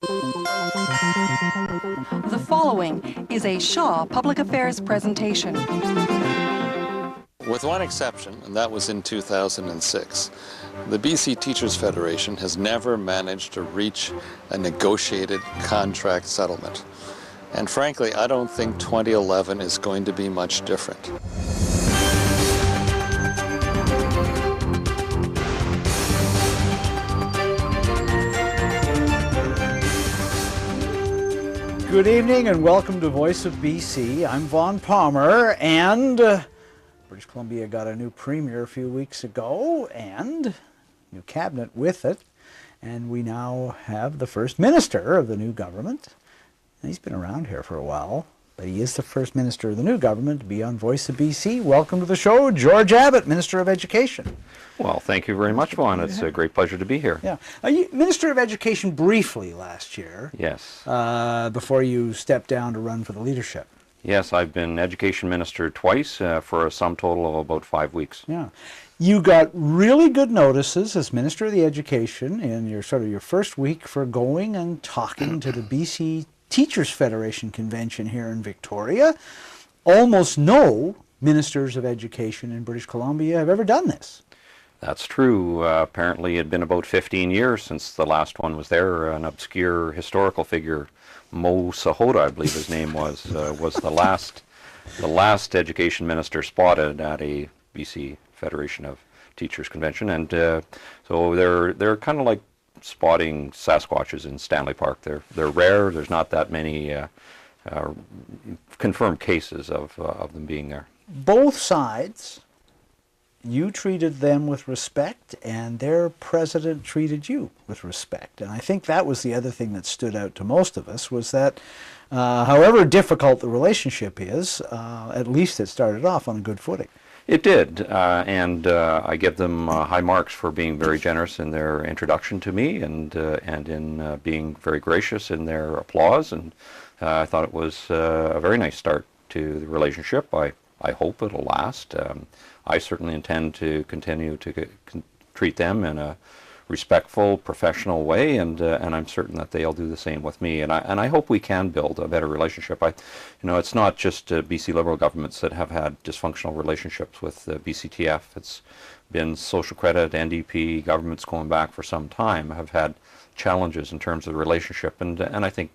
The following is a Shaw Public Affairs presentation. With one exception, and that was in 2006, the BC Teachers Federation has never managed to reach a negotiated contract settlement. And frankly, I don't think 2011 is going to be much different. Good evening and welcome to Voice of BC. I'm Vaughn Palmer, and British Columbia got a new premier a few weeks ago and new cabinet with it, and we now have the first minister of the new government. And he's been around here for a while, but he is the first minister of the new government to be on Voice of BC. Welcome to the show, George Abbott, Minister of Education. Well, thank you very much, Vaughn. It's a great pleasure to be here. Yeah. You Minister of Education briefly last year. Yes. Before you stepped down to run for the leadership. Yes, I've been Education Minister twice for a sum total of about 5 weeks. Yeah. You got really good notices as Minister of the Education in your first week for going and talking to the BC Teachers Federation convention here in Victoria. Almost no ministers of education in British Columbia have ever done this. That's true. Apparently it had been about 15 years since the last one was there. An obscure historical figure, Mo Sahota, I believe his name was the last education minister spotted at a BC Federation of Teachers convention. And so they're kind of like spotting Sasquatches in Stanley Park. They're rare. There's not that many confirmed cases of them being there. Both sides, you treated them with respect, and their president treated you with respect. And I think that was the other thing that stood out to most of us, was that however difficult the relationship is, at least it started off on a good footing. It did, and I give them high marks for being very generous in their introduction to me, and in being very gracious in their applause. And I thought it was a very nice start to the relationship. I hope it'll last. I certainly intend to continue to treat them in a respectful, professional way, and I'm certain that they'll do the same with me. And I hope we can build a better relationship. It's not just BC Liberal governments that have had dysfunctional relationships with BCTF. It's been social credit, NDP governments going back for some time have had challenges in terms of the relationship, and I think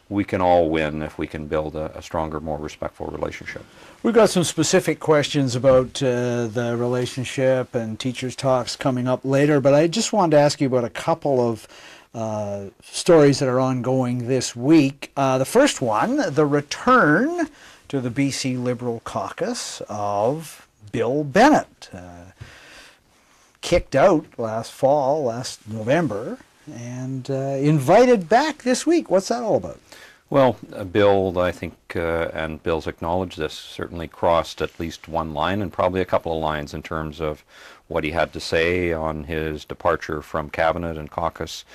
we can all win if we can build a stronger, more respectful relationship. We've got some specific questions about the relationship and teachers' talks coming up later, but I just wanted to ask you about a couple of stories that are ongoing this week. The first one, the return to the BC Liberal caucus of Bill Bennett, kicked out last November, and invited back this week. What's that all about? Well, Bill, I think, and Bill's acknowledged this, certainly crossed at least one line and probably a couple of lines in terms of what he had to say on his departure from Cabinet and caucus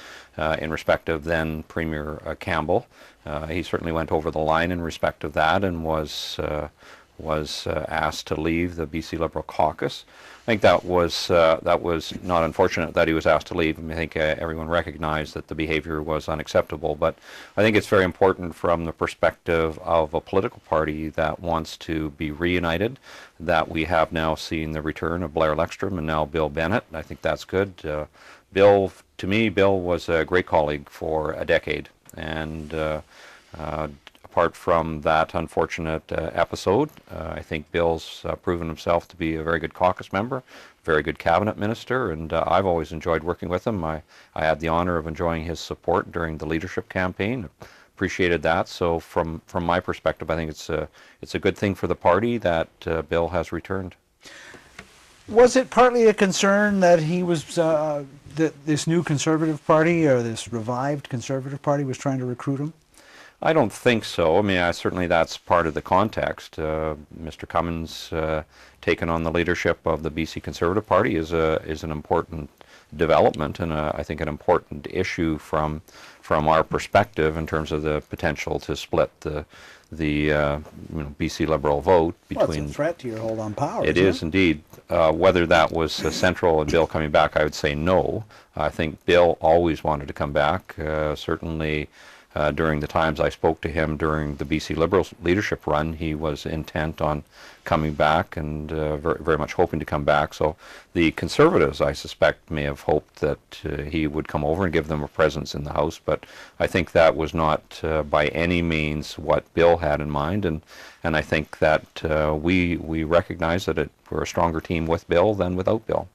in respect of then Premier Campbell. He certainly went over the line in respect of that and was asked to leave the BC Liberal caucus. I think that was not unfortunate that he was asked to leave. I think everyone recognized that the behavior was unacceptable, but I think it's very important from the perspective of a political party that wants to be reunited, that we have now seen the return of Blair Lekstrom and now Bill Bennett. I think that's good. Bill was a great colleague for a decade, and apart from that unfortunate episode, I think Bill's proven himself to be a very good caucus member, very good cabinet minister, and I've always enjoyed working with him. I had the honor of enjoying his support during the leadership campaign. Appreciated that. So from my perspective, I think it's a good thing for the party that Bill has returned. Was it partly a concern that he was that this new Conservative Party, or this revived Conservative Party, was trying to recruit him? I don't think so. I mean, certainly that's part of the context. Mr. Cummins taking on the leadership of the BC Conservative Party is an important development and I think an important issue from our perspective in terms of the potential to split the BC Liberal vote between. Well, it's a threat to your hold on power. It is indeed. Whether that was central in Bill coming back, I would say no. I think Bill always wanted to come back. Certainly during the times I spoke to him during the BC Liberals leadership run, he was intent on coming back and very, very much hoping to come back. So the Conservatives, I suspect, may have hoped that he would come over and give them a presence in the House, but I think that was not by any means what Bill had in mind, and I think that we recognize that we're a stronger team with Bill than without Bill.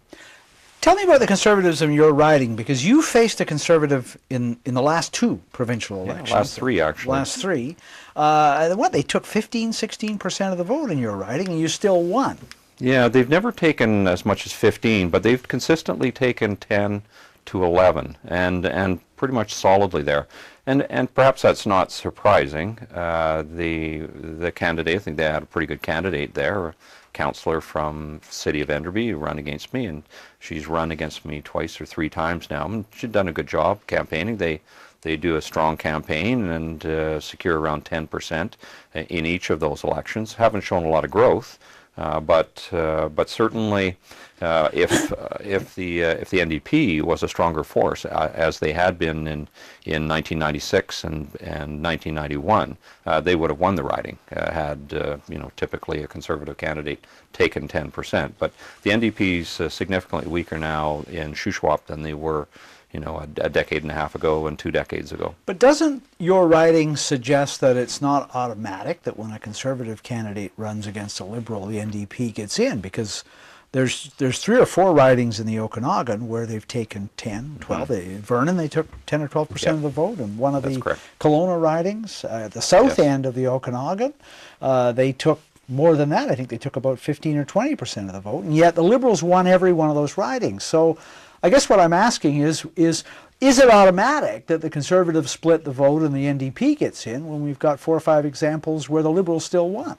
Tell me about the Conservatives in your riding, because you faced a Conservative in the last two provincial elections. Yeah, last three, actually. Last three. They took 16% of the vote in your riding, and you still won. Yeah, they've never taken as much as 15, but they've consistently taken 10 to 11, and pretty much solidly there. And perhaps that's not surprising. The candidate, I think they had a pretty good candidate there, councillor from the city of Enderby who ran against me, and she's run against me twice or three times now, and she's done a good job campaigning. They do a strong campaign and secure around 10% in each of those elections. Haven't shown a lot of growth, but certainly if the NDP was a stronger force, as they had been in 1996 and 1991, they would have won the riding had typically a Conservative candidate taken 10%. But the NDP's significantly weaker now in Shuswap than they were a decade and a half ago and 2 decades ago. But doesn't your riding suggest that it's not automatic that when a Conservative candidate runs against a Liberal, the NDP gets in? Because there's 3 or 4 ridings in the Okanagan where they've taken 10, 12. Vernon, they took 10 or 12% of the vote, and one of the Kelowna ridings, the south end of the Okanagan, they took more than that. I think they took about 15 or 20% of the vote, and yet the Liberals won every one of those ridings. So I guess what I'm asking is it automatic that the Conservatives split the vote and the NDP gets in when we've got 4 or 5 examples where the Liberals still won?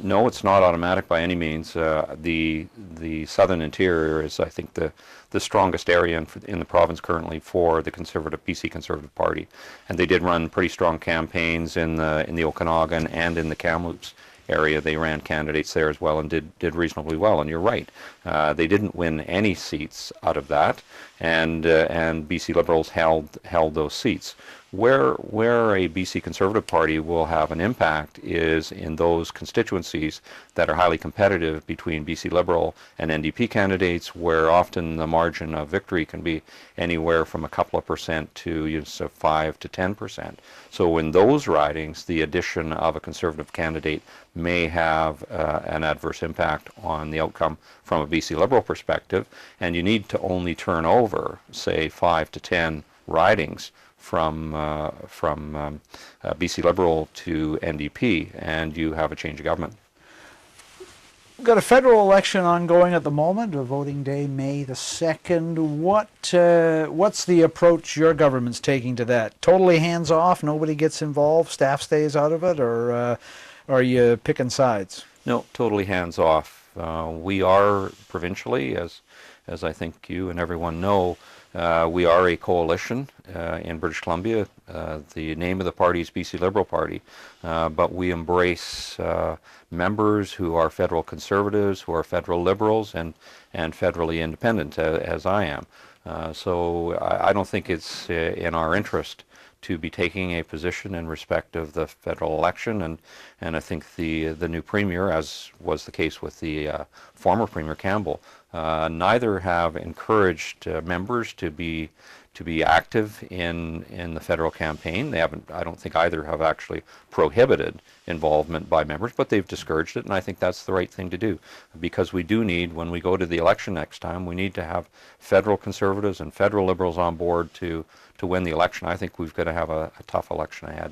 No, it's not automatic by any means. The southern interior is, I think, the strongest area in the province currently for the BC Conservative Party, and they did run pretty strong campaigns in the Okanagan and in the Kamloops area. They ran candidates there as well and did reasonably well. And you're right, they didn't win any seats out of that, and BC Liberals held those seats. Where a BC Conservative Party will have an impact is in those constituencies that are highly competitive between BC Liberal and NDP candidates, where often the margin of victory can be anywhere from a couple of percent to 5 to 10%. So in those ridings, the addition of a Conservative candidate may have an adverse impact on the outcome from a BC Liberal perspective, and you need to only turn over, say, 5 to 10 ridings from BC Liberal to NDP, and you have a change of government. We've got a federal election ongoing at the moment, a voting day, May the 2nd. What's the approach your government's taking to that? Totally hands-off, nobody gets involved, staff stays out of it, or are you picking sides? No, totally hands-off. We are provincially, as I think you and everyone know, we are a coalition in British Columbia. The name of the party is BC Liberal Party, but we embrace members who are federal Conservatives, who are federal Liberals, and federally independent, as I am. So I don't think it's in our interest to be taking a position in respect of the federal election, and I think the new Premier, as was the case with the former Premier Campbell, neither have encouraged members to be active in the federal campaign. They haven't. I don't think either have actually prohibited involvement by members, but they've discouraged it, and I think that's the right thing to do, because we do need, when we go to the election next time, we need to have federal Conservatives and federal Liberals on board to win the election. I think we've got to have a tough election ahead.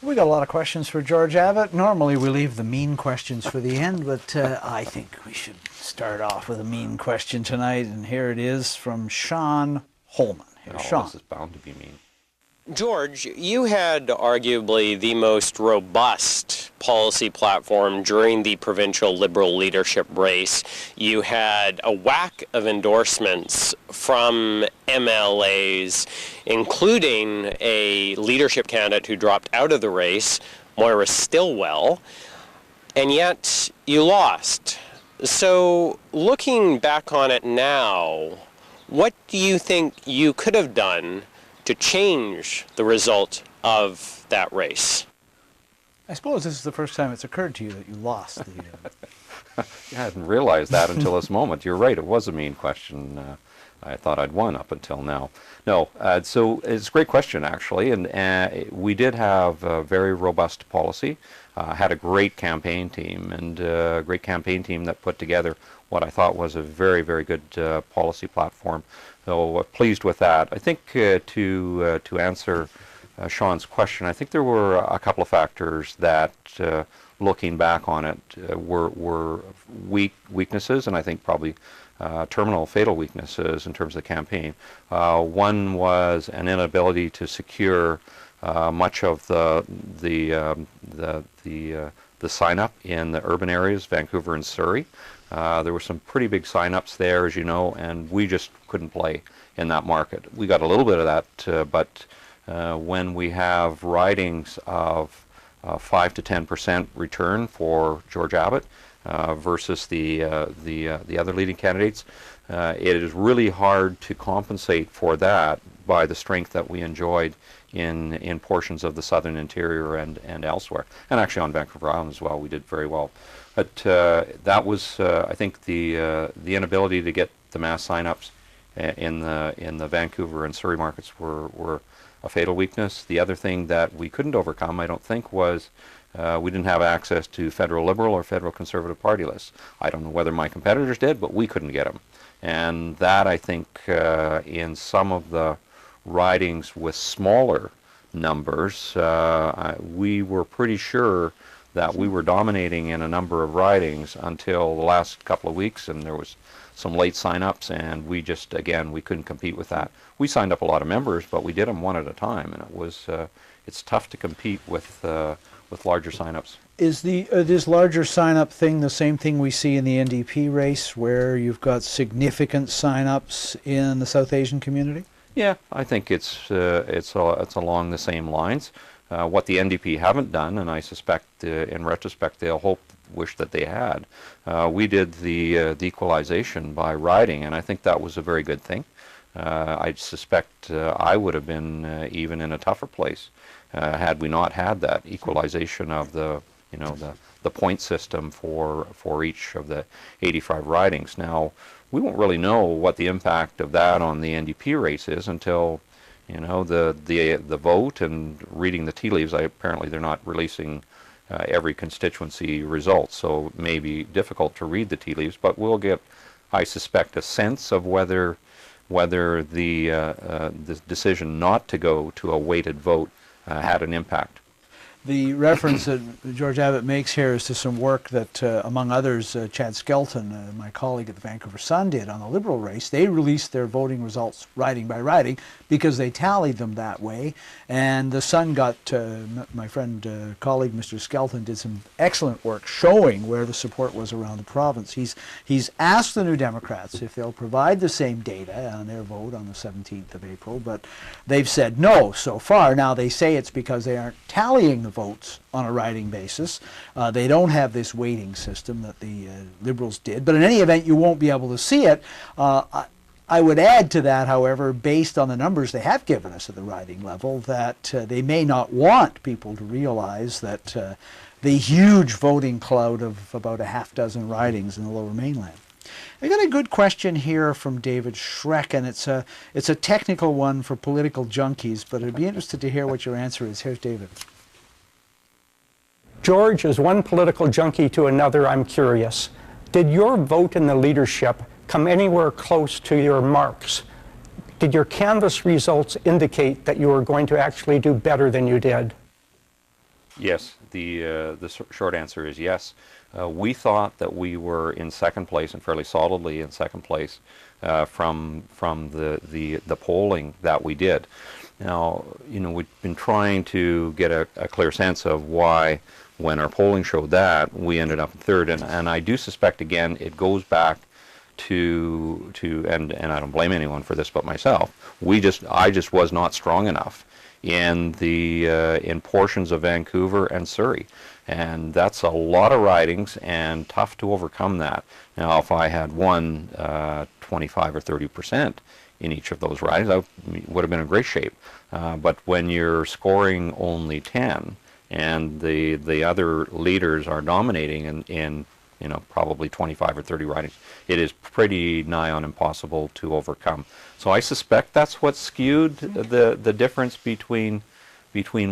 We got a lot of questions for George Abbott. Normally we leave the mean questions for the end, but I think we should start off with a mean question tonight, and here it is from Sean Holman. Here's Sean. This is bound to be mean. George, you had arguably the most robust policy platform during the provincial Liberal leadership race. You had a whack of endorsements from MLAs, including a leadership candidate who dropped out of the race, Moira Stillwell, and yet you lost. So looking back on it now, what do you think you could have done to change the result of that race? I suppose this is the first time it's occurred to you that you lost the... I hadn't realized that until this moment. You're right, it was a mean question. I thought I'd won up until now. No, so it's a great question, actually, and we did have a very robust policy, had a great campaign team, and a great campaign team that put together what I thought was a very, very good policy platform. So pleased with that. I think to answer Sean's question, I think there were a couple of factors that, looking back on it, were weaknesses, and I think probably terminal fatal weaknesses in terms of the campaign. One was an inability to secure much of the sign-up in the urban areas, Vancouver and Surrey. There were some pretty big sign-ups there, as you know, and we just couldn't play in that market. We got a little bit of that, but when we have ridings of 5 to 10% return for George Abbott versus the other leading candidates, it is really hard to compensate for that by the strength that we enjoyed in portions of the southern interior and elsewhere, and actually on Vancouver Island as well. We did very well. But that was, I think, the inability to get the mass sign-ups in the Vancouver and Surrey markets were a fatal weakness. The other thing that we couldn't overcome, I don't think, was we didn't have access to federal Liberal or federal Conservative party lists. I don't know whether my competitors did, but we couldn't get them. And that, I think, in some of the ridings with smaller numbers, we were pretty sure that we were dominating in a number of ridings until the last couple of weeks, and there was some late sign-ups, and we just, again, we couldn't compete with that. We signed up a lot of members, but we did them one at a time, and it was it's tough to compete with larger sign-ups. Is this larger sign-up thing the same thing we see in the NDP race, where you've got significant sign-ups in the South Asian community? Yeah, I think it's along the same lines. What the NDP haven't done, and I suspect in retrospect they'll wish that they had, we did the equalization by riding, and I think that was a very good thing. I suspect I would have been even in a tougher place had we not had that equalization of the point system for each of the 85 ridings. Now, we won't really know what the impact of that on the NDP race is until the vote and reading the tea leaves. Apparently they're not releasing every constituency result, so it may be difficult to read the tea leaves, but we'll get, I suspect, a sense of whether the decision not to go to a weighted vote had an impact. The reference that George Abbott makes here is to some work that, among others, Chad Skelton, my colleague at the Vancouver Sun, did on the Liberal race. They released their voting results riding by riding because they tallied them that way. And the Sun got, my friend, colleague, Mr. Skelton, did some excellent work showing where the support was around the province. He's asked the New Democrats if they'll provide the same data on their vote on the 17th of April, but they've said no so far. Now, they say it's because they aren't tallying the votes on a riding basis. They don't have this weighting system that the Liberals did, but in any event, you won't be able to see it. I would add to that, however, based on the numbers they have given us at the riding level, that they may not want people to realize that the huge voting cloud of about a half dozen ridings in the Lower Mainland. I got a good question here from David Schreck, and it's a technical one for political junkies, but I'd be interested to hear what your answer is. Here's David. George, as one political junkie to another, I'm curious. Did your vote in the leadership come anywhere close to your marks? Did your canvass results indicate that you were going to actually do better than you did? Yes, the short answer is yes. We thought that we were in second place, and fairly solidly in second place, from the polling that we did. Now, we've been trying to get a clear sense of why, when our polling showed that, we ended up in third. And I do suspect, again, it goes back to and I don't blame anyone for this but myself. I just was not strong enough in in portions of Vancouver and Surrey. And that's a lot of ridings and tough to overcome that. Now, if I had won 25 or 30% in each of those ridings, I would have been in great shape. But when you're scoring only 10 and the other leaders are dominating in probably 25 or 30 ridings, it is pretty nigh on impossible to overcome. So I suspect that's what skewed the difference between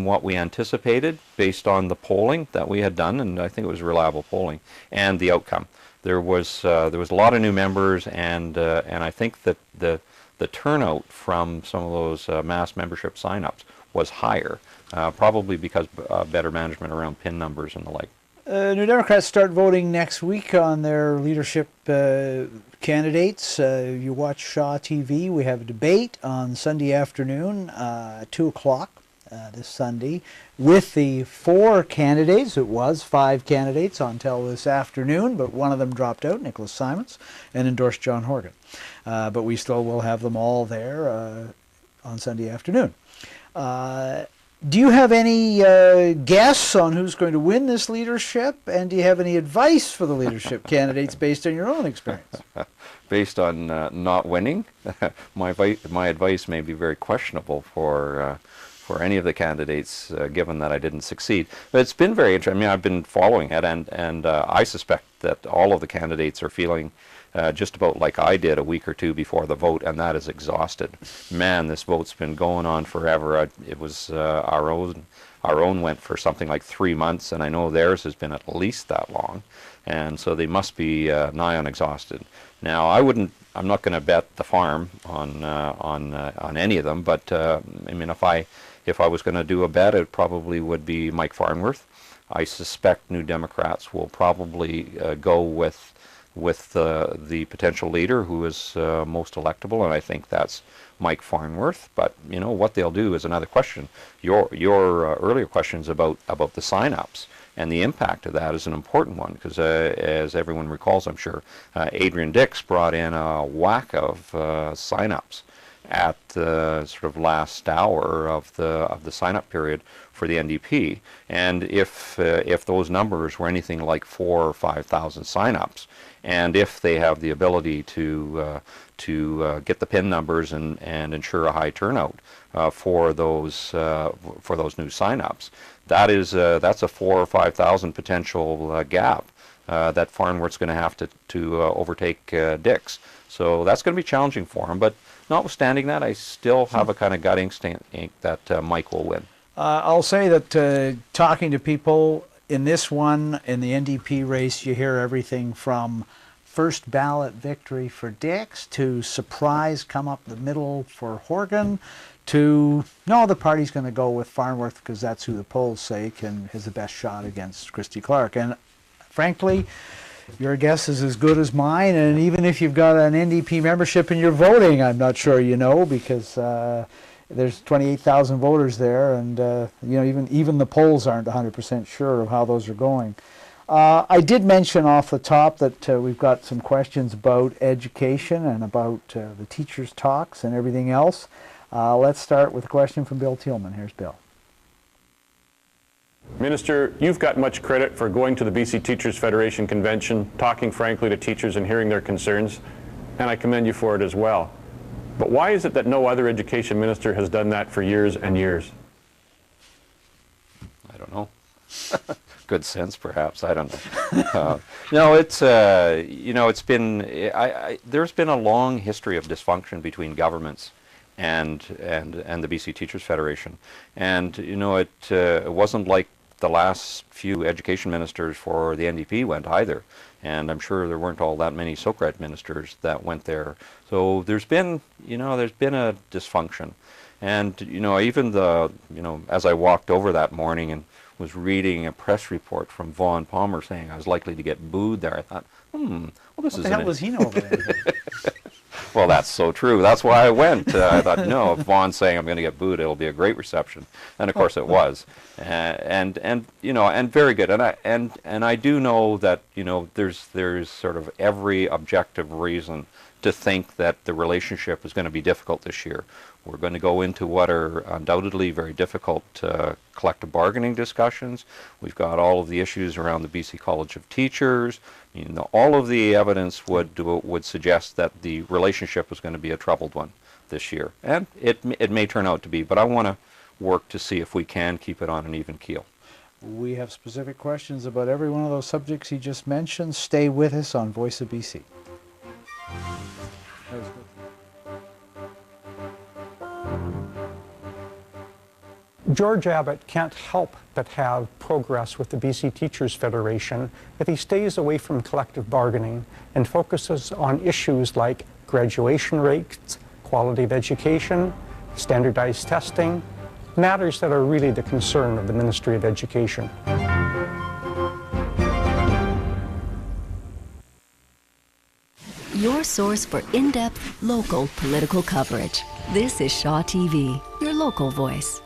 what we anticipated based on the polling that we had done, and I think it was reliable polling, and the outcome. There was a lot of new members, and I think that the turnout from some of those mass membership sign-ups was higher, probably because better management around PIN numbers and the like. New Democrats start voting next week on their leadership candidates. You watch Shaw TV. We have a debate on Sunday afternoon, 2 o'clock this Sunday, with the 4 candidates. It was 5 candidates until this afternoon, but one of them dropped out, Nicholas Simons, and endorsed John Horgan. But we still will have them all there on Sunday afternoon. Do you have any guess on who's going to win this leadership, and do you have any advice for the leadership candidates based on your own experience? Based on not winning, my advice may be very questionable for any of the candidates, given that I didn't succeed. But it's been very interesting. I mean, I've been following it, and I suspect that all of the candidates are feeling just about like I did a week or two before the vote, and that is exhausted. Man, this vote's been going on forever. It was our own went for something like 3 months, and I know theirs has been at least that long, and so they must be nigh on exhausted. Now, I'm not going to bet the farm on any of them, but I mean, if I was going to do a bet, it probably would be Mike Farnworth. I suspect New Democrats will probably go with the potential leader who is most electable, and I think that's Mike Farnworth. But what they'll do is another question. Your earlier questions about the sign-ups and the impact of that is an important one, because as everyone recalls, I'm sure, Adrian Dix brought in a whack of sign-ups at the sort of last hour of the sign-up period for the NDP, and if those numbers were anything like 4,000 or 5,000 sign-ups, and if they have the ability to get the PIN numbers and ensure a high turnout for those new sign-ups, that's a 4,000 or 5,000 potential gap that Farnworth's going to have to overtake Dix. So that's going to be challenging for him. But notwithstanding that, I still have a kind of gut instinct that Mike will win. I'll say that talking to people in this one, in the NDP race, you hear everything from first ballot victory for Dix to surprise come up the middle for Horgan to no, the party's going to go with Farnworth because that's who the polls say has the best shot against Christy Clark. And frankly, your guess is as good as mine, and even if you've got an NDP membership and you're voting, I'm not sure you know, because there's 28,000 voters there, and even the polls aren't 100% sure of how those are going. I did mention off the top that we've got some questions about education and about the teachers' talks and everything else. Let's start with a question from Bill Thielman. Here's Bill. Minister, you've got much credit for going to the BC Teachers Federation convention, talking frankly to teachers and hearing their concerns, and I commend you for it as well. But why is it that no other education minister has done that for years and years? I don't know. Good sense, perhaps. I don't know. No, it's it's been there's been a long history of dysfunction between governments and the BC Teachers Federation, and it wasn't like the last few education ministers for the NDP went either, and I'm sure there weren't all that many Socrat ministers that went there. So there's been a dysfunction, and even as I walked over that morning and was reading a press report from Vaughn Palmer saying I was likely to get booed there, I thought, well, this is what the hell does he know about anything? Well, that's so true. That's why I went. I thought, no, if Vaughn's saying I'm going to get booed, it'll be a great reception. And of course it was. And very good. And I do know that, there's sort of every objective reason to think that the relationship is going to be difficult this year. We're going to go into what are undoubtedly very difficult collective bargaining discussions. We've got all of the issues around the BC College of Teachers. All of the evidence would suggest that the relationship is going to be a troubled one this year. And it may turn out to be, but I want to work to see if we can keep it on an even keel. We have specific questions about every one of those subjects he just mentioned. Stay with us on Voice of BC. That was good. George Abbott can't help but have progress with the BC Teachers Federation if he stays away from collective bargaining and focuses on issues like graduation rates, quality of education, standardized testing, matters that are really the concern of the Ministry of Education. Your source for in-depth local political coverage. This is Shaw TV, your local voice.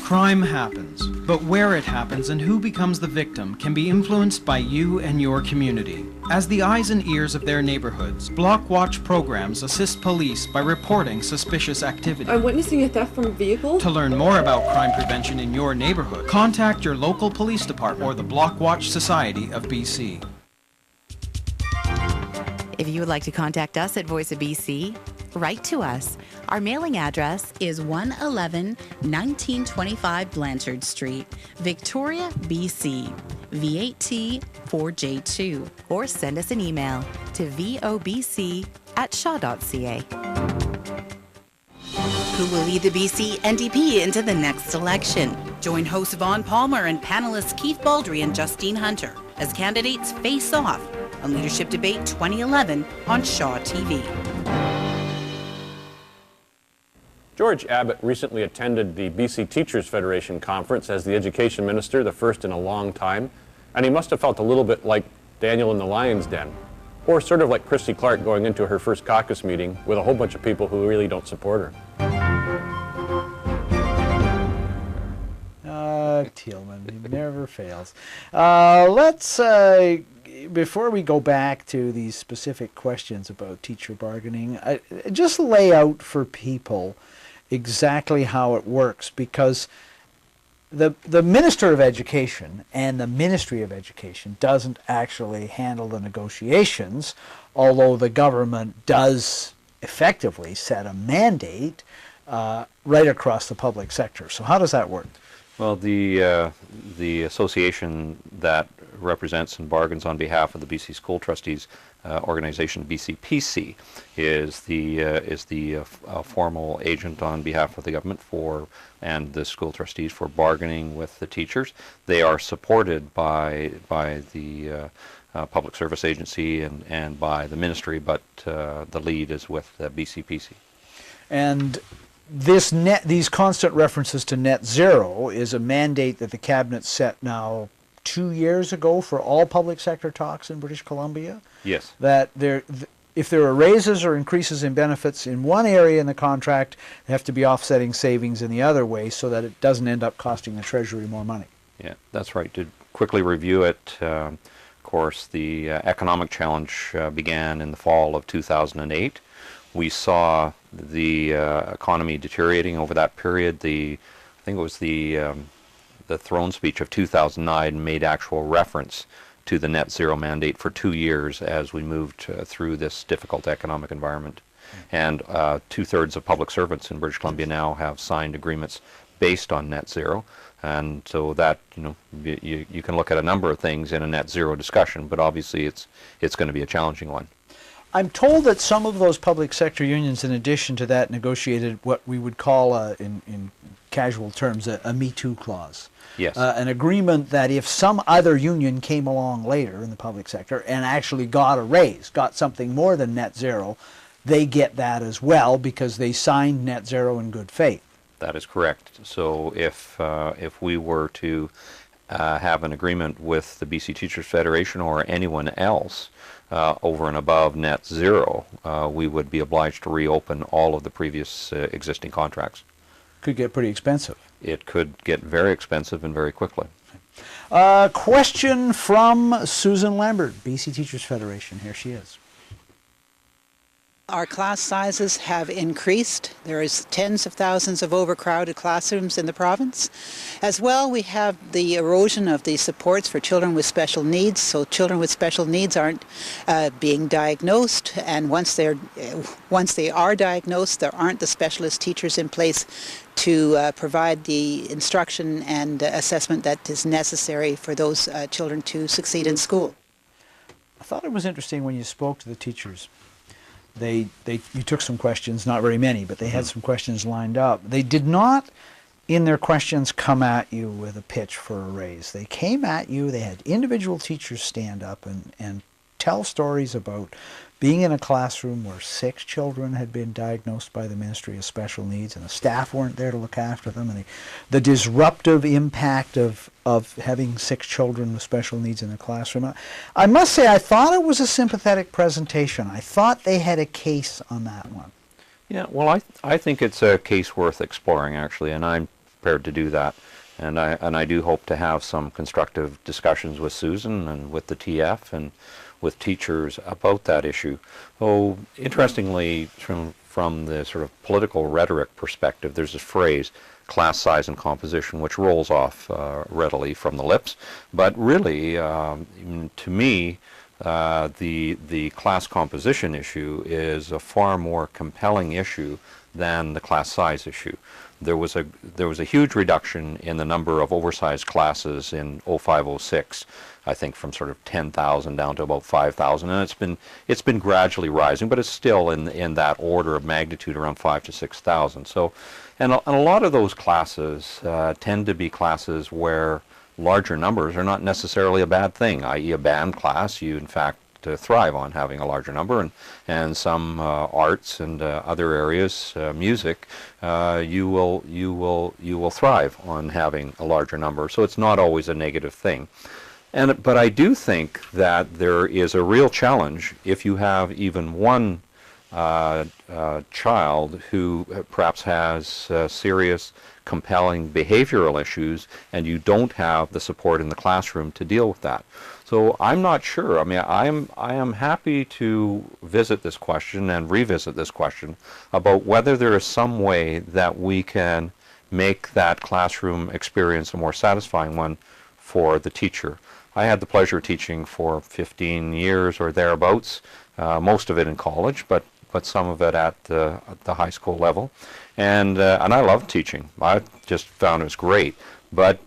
Crime happens, but where it happens and who becomes the victim can be influenced by you and your community. As the eyes and ears of their neighborhoods, Block Watch programs assist police by reporting suspicious activity. I'm witnessing a theft from a vehicle. To learn more about crime prevention in your neighborhood, contact your local police department or the Block Watch Society of BC. If you would like to contact us at Voice of BC, write to us. Our mailing address is 111 1925 Blanchard Street, Victoria, BC, V8T 4J2, or send us an email to vobc@shaw.ca. Who will lead the BC NDP into the next election? Join hosts Vaughn Palmer and panelists Keith Baldry and Justine Hunter as candidates face off on Leadership Debate 2011 on Shaw TV. George Abbott recently attended the BC Teachers Federation conference as the education minister, the first in a long time, and he must have felt a little bit like Daniel in the lion's den, or sort of like Christy Clark going into her first caucus meeting with a whole bunch of people who really don't support her. Thielman, he never fails. Before we go back to these specific questions about teacher bargaining, just lay out for people exactly how it works, because the Minister of Education and the Ministry of Education doesn't actually handle the negotiations, although the government does effectively set a mandate right across the public sector. So how does that work? Well, the association that represents and bargains on behalf of the BC School Trustees organization, BCPC, is the formal agent on behalf of the government and the school trustees for bargaining with the teachers. They are supported by the Public Service Agency and by the ministry, but the lead is with the BCPC. And these constant references to net zero is a mandate that the cabinet set now 2 years ago for all public sector talks in British Columbia. Yes. That if there are raises or increases in benefits in one area in the contract, they have to be offsetting savings in the other way so that it doesn't end up costing the Treasury more money. Yeah, that's right. To quickly review it, of course, the economic challenge began in the fall of 2008. We saw the economy deteriorating over that period. I think it was the throne speech of 2009 made actual reference to the net zero mandate for 2 years as we moved through this difficult economic environment. And 2/3 of public servants in British Columbia now have signed agreements based on net zero. And so that, you can look at a number of things in a net zero discussion, but obviously it's going to be a challenging one. I'm told that some of those public sector unions, in addition to that, negotiated what we would call, in casual terms, a Me Too clause. Yes. An agreement that if some other union came along later in the public sector and actually got a raise, got something more than net zero, they get that as well because they signed net zero in good faith. That is correct. So if we were to have an agreement with the BC Teachers Federation or anyone else over and above net zero, we would be obliged to reopen all of the previous existing contracts. Could get pretty expensive. It could get very expensive and very quickly. Question from Susan Lambert, BC Teachers Federation. Here she is. Our class sizes have increased. There is tens of thousands of overcrowded classrooms in the province. As well, we have the erosion of the supports for children with special needs. So children with special needs aren't being diagnosed, and once they are diagnosed, there aren't the specialist teachers in place to provide the instruction and assessment that is necessary for those children to succeed in school. I thought it was interesting when you spoke to the teachers. You took some questions, not very many, but they had some questions lined up. They did not, in their questions, come at you with a pitch for a raise. They came at you, they had individual teachers stand up and tell stories about being in a classroom where 6 children had been diagnosed by the Ministry of Special Needs and the staff weren't there to look after them, and the disruptive impact of having 6 children with special needs in the classroom. I must say, I thought it was a sympathetic presentation. I thought they had a case on that one. Yeah, well, I think it's a case worth exploring, actually, and I'm prepared to do that. And I do hope to have some constructive discussions with Susan and with the TF and with teachers about that issue. Oh, interestingly, from the sort of political rhetoric perspective, there's this phrase, class size and composition, which rolls off readily from the lips. But really, to me, the class composition issue is a far more compelling issue than the class size issue. There was a huge reduction in the number of oversized classes in 05-06, I think from sort of 10,000 down to about 5,000, and it's been gradually rising, but it's still in that order of magnitude around 5,000 to 6,000. So, and a lot of those classes tend to be classes where larger numbers are not necessarily a bad thing, i.e. a band class, you in fact thrive on having a larger number, and some arts and other areas, music, you will thrive on having a larger number. So it's not always a negative thing. But I do think that there is a real challenge if you have even one child who perhaps has serious, compelling behavioral issues, and you don't have the support in the classroom to deal with that. So I'm not sure. I mean, I am happy to visit this question and revisit this question about whether there is some way that we can make that classroom experience a more satisfying one for the teacher. I had the pleasure of teaching for 15 years or thereabouts, most of it in college, but some of it at the high school level, and I loved teaching. I just found it was great. But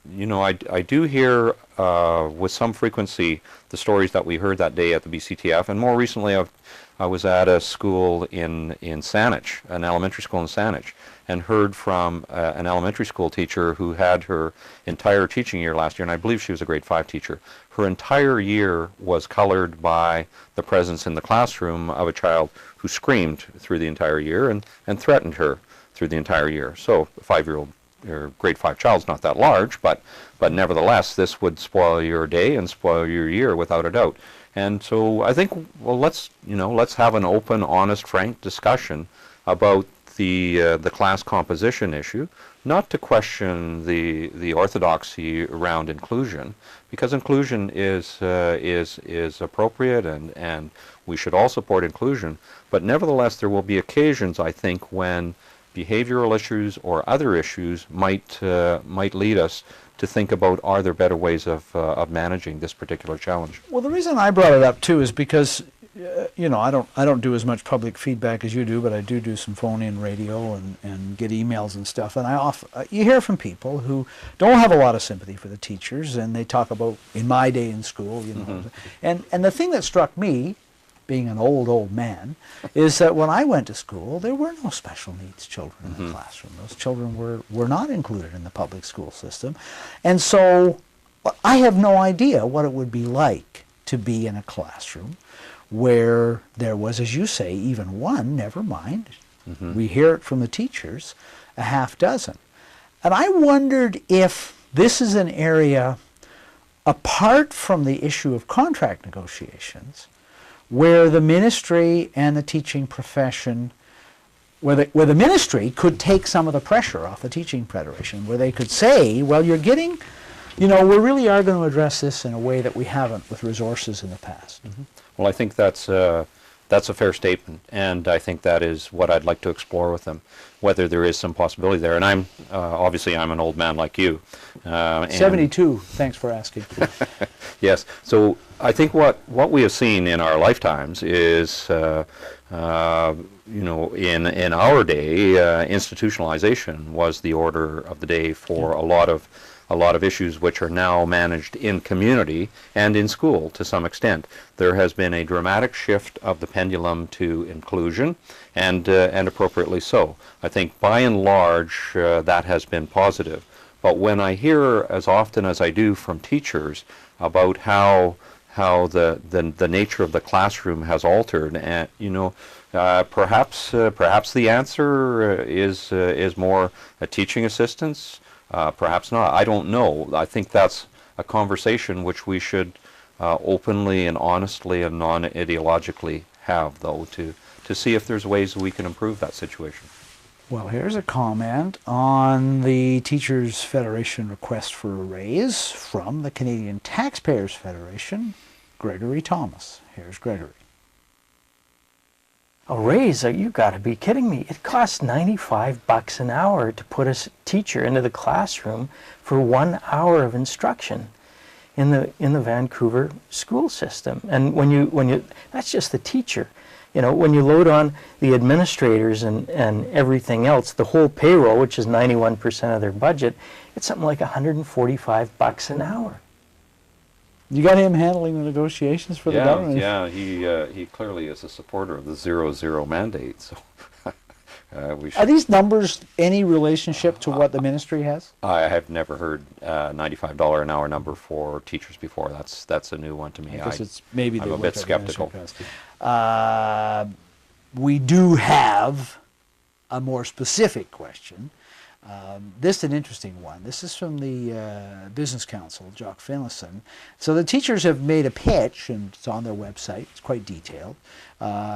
you know, I do hear with some frequency the stories that we heard that day at the BCTF, and more recently I was at a school in Saanich, an elementary school in Saanich, and heard from an elementary school teacher who had her entire teaching year last year, and I believe she was a grade 5 teacher. Her entire year was colored by the presence in the classroom of a child who screamed through the entire year and threatened her through the entire year. So a 5-year-old or grade 5 child's not that large, but nevertheless, this would spoil your day and spoil your year without a doubt. And so I think, well, let's have an open, honest, frank discussion about the class composition issue, not to question the orthodoxy around inclusion, because inclusion is appropriate, and we should all support inclusion. But nevertheless, there will be occasions, I think, when behavioral issues or other issues might lead us to think about, are there better ways of managing this particular challenge? Well, the reason I brought it up too is because you know, I don't do as much public feedback as you do, but I do some phone-in radio and get emails and stuff. And you hear from people who don't have a lot of sympathy for the teachers, and they talk about, in my day in school, you know. And the thing that struck me, being an old man, is that when I went to school, there were no special needs children in the classroom. Those children were not included in the public school system. And so I have no idea what it would be like to be in a classroom where there was, as you say, even one, never mind We hear it from the teachers, a half dozen. And I wondered if this is an area, apart from the issue of contract negotiations, where the ministry and the teaching profession, where the ministry could take some of the pressure off the teaching federation, where they could say, well, you're getting, you know, we really are going to address this in a way that we haven't with resources in the past. Well, I think that's a fair statement, and I think that is what I'd like to explore with them, whether there is some possibility there. And I'm obviously I'm an old man like you. 72. Thanks for asking. Yes. So I think what we have seen in our lifetimes is, you know, in our day, institutionalization was the order of the day for a lot of issues which are now managed in community and in school to some extent. There has been a dramatic shift of the pendulum to inclusion, and appropriately so. I think by and large that has been positive. But when I hear, as often as I do from teachers, about how the nature of the classroom has altered, and you know, perhaps the answer is more teaching assistants. Perhaps not. I don't know. I think that's a conversation which we should openly and honestly and non-ideologically have, though, to see if there's ways we can improve that situation. Well, here's a comment on the Teachers Federation request for a raise from the Canadian Taxpayers Federation, Gregory Thomas. Here's Gregory. A raise? You got to be kidding me. It costs $95 an hour to put a teacher into the classroom for 1 hour of instruction in the Vancouver school system. And when you that's just the teacher. You know, when you load on the administrators and everything else, the whole payroll, which is 91% of their budget, it's something like $145 an hour. You got him handling the negotiations for the government? Yeah, he clearly is a supporter of the 0-0 mandate. So, are these numbers any relationship to what the ministry has? I have never heard $95 an hour number for teachers before. That's a new one to me. I guess it's maybe I'm a bit skeptical. We do have a more specific question. This is an interesting one. This is from the Business Council, Jock Finlayson. So the teachers have made a pitch, and it's on their website, it's quite detailed,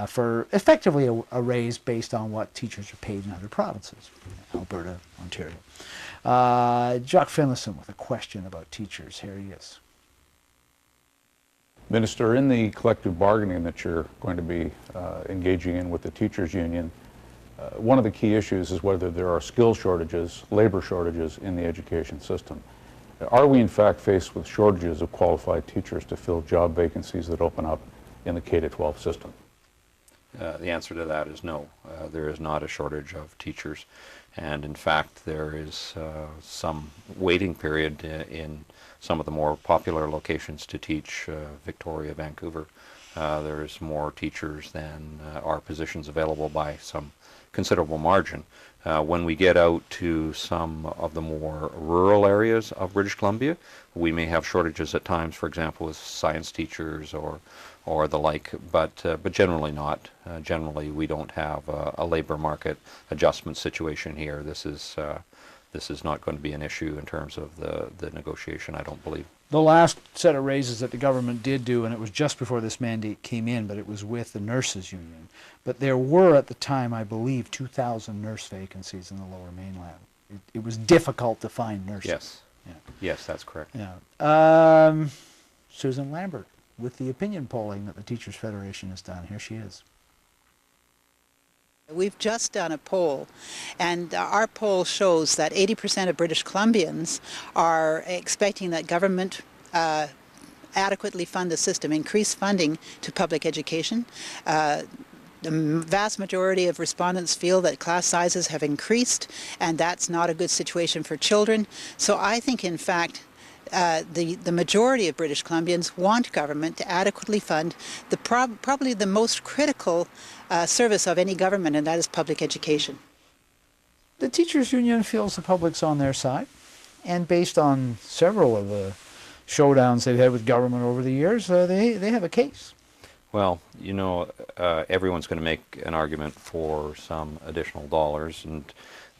for effectively a raise based on what teachers are paid in other provinces, Alberta, Ontario. Jock Finlayson with a question about teachers. Here he is. Minister, in the collective bargaining that you're going to be engaging in with the teachers union, one of the key issues is whether there are skill shortages, labor shortages in the education system. Are we in fact faced with shortages of qualified teachers to fill job vacancies that open up in the K-12 system? The answer to that is no. There is not a shortage of teachers, and in fact there is some waiting period in some of the more popular locations to teach. Victoria, Vancouver, there's more teachers than are positions available by some considerable margin. When we get out to some of the more rural areas of British Columbia, we may have shortages at times, for example, with science teachers or the like, but generally not. Generally, we don't have a labor market adjustment situation here. This is not going to be an issue in terms of the negotiation, I don't believe. The last set of raises that the government did do, and it was just before this mandate came in, but it was with the nurses union. But there were at the time, I believe, 2,000 nurse vacancies in the Lower Mainland. It was difficult to find nurses. Yes. Yeah. Yes, that's correct. Yeah. Susan Lambert with the opinion polling that the Teachers Federation has done. Here she is. We've just done a poll, and our poll shows that 80% of British Columbians are expecting that government adequately fund the system, increase funding to public education. The vast majority of respondents feel that class sizes have increased, and that's not a good situation for children. So I think, in fact, the majority of British Columbians want government to adequately fund probably the most critical service of any government, and that is public education. The teachers union feels the public's on their side, and based on several of the showdowns they've had with government over the years, they have a case. Well, you know, everyone's going to make an argument for some additional dollars, and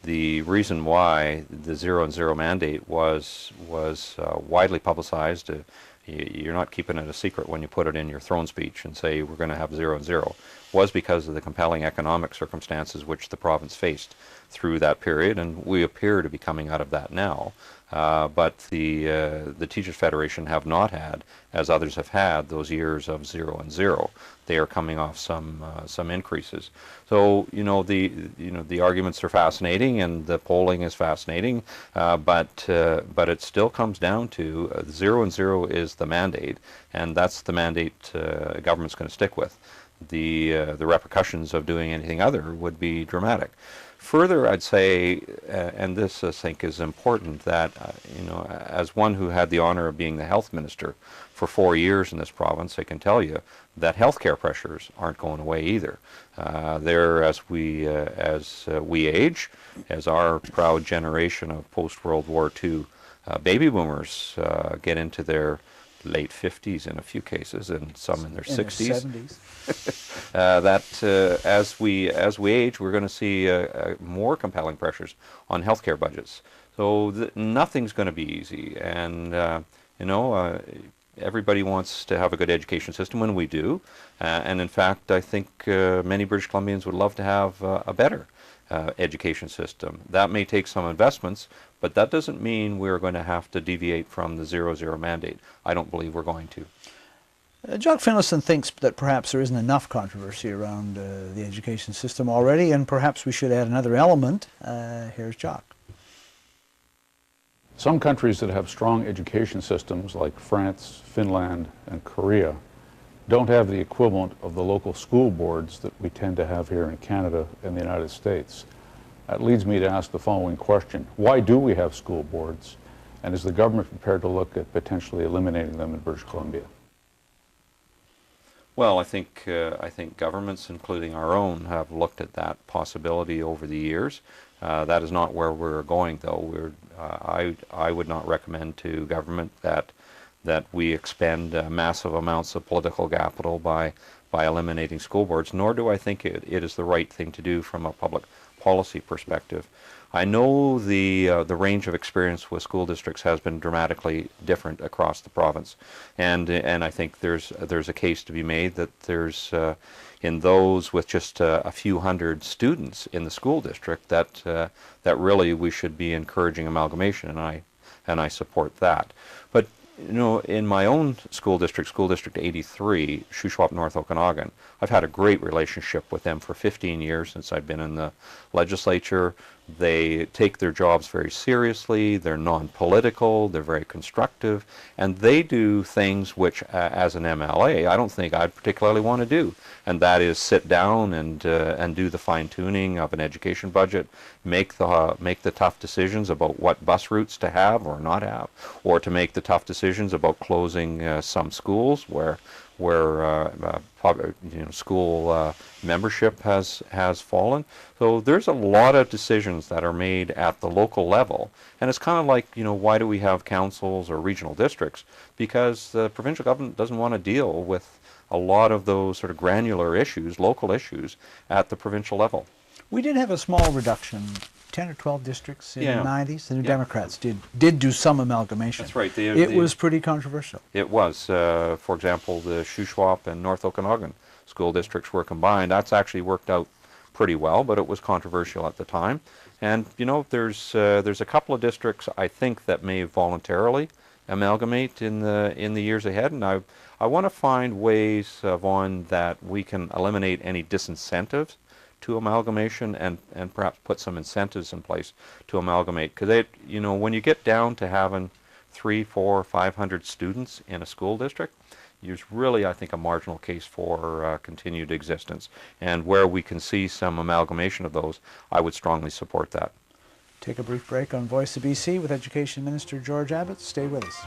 the reason why the 0 and 0 mandate was widely publicized. You're not keeping it a secret when you put it in your throne speech and say we're going to have 0 and 0, was because of the compelling economic circumstances which the province faced through that period, and we appear to be coming out of that now. But the Teachers Federation have not had, as others have had, those years of 0 and 0. They are coming off some increases. So the arguments are fascinating and the polling is fascinating, but it still comes down to 0 and 0 is the mandate, and that's the mandate government's going to stick with. The repercussions of doing anything other would be dramatic. Further, I'd say, and this I think is important, that as one who had the honor of being the health minister for 4 years in this province, I can tell you that healthcare pressures aren't going away either. As we age, as our proud generation of post-World War II baby boomers get into their late 50s in a few cases, and some in their 60s. 70s. As we age, we're going to see more compelling pressures on healthcare budgets. So nothing's going to be easy, and everybody wants to have a good education system, and we do. And in fact, I think many British Columbians would love to have a better education system. That may take some investments, but that doesn't mean we're going to have to deviate from the 0-0 mandate. I don't believe we're going to. Jock Finlayson thinks that perhaps there isn't enough controversy around the education system already, and perhaps we should add another element. Here's Jock. Some countries that have strong education systems, like France, Finland, and Korea, don't have the equivalent of the local school boards that we tend to have here in Canada and the United States. That leads me to ask the following question. Why do we have school boards, and is the government prepared to look at potentially eliminating them in British Columbia? Well, I think governments, including our own, have looked at that possibility over the years. That is not where we're going, though. I would not recommend to government that we expend massive amounts of political capital by eliminating school boards, nor do I think it is the right thing to do from a public policy perspective. I know the range of experience with school districts has been dramatically different across the province, and I think there's a case to be made that there's in those with just a few hundred students in the school district that really we should be encouraging amalgamation, and I support that. But in my own school district 83, Shuswap, North Okanagan, I've had a great relationship with them for 15 years since I've been in the legislature. They take their jobs very seriously, they're non-political, they're very constructive, and they do things which, as an MLA, I don't think I'd particularly want to do, and that is sit down and do the fine-tuning of an education budget, make the tough decisions about what bus routes to have or not have, or to make the tough decisions about closing some schools where school membership has fallen. So there's a lot of decisions that are made at the local level, and it's kind of like, why do we have councils or regional districts? Because the provincial government doesn't want to deal with a lot of those sort of granular issues, local issues, at the provincial level. We did have a small reduction, 10 or 12 districts in the 90s. The New Democrats did do some amalgamation. That's right. It was pretty controversial. It was. For example, the Shuswap and North Okanagan school districts were combined. That's actually worked out pretty well, but it was controversial at the time. And there's a couple of districts I think that may voluntarily amalgamate in the years ahead, and I want to find ways, Vaughn, that we can eliminate any disincentives to amalgamation and perhaps put some incentives in place to amalgamate. Because when you get down to having 300, 400, 500 students in a school district, there's really, I think, a marginal case for continued existence. And where we can see some amalgamation of those, I would strongly support that. Take a brief break on Voice of BC with Education Minister George Abbott. Stay with us.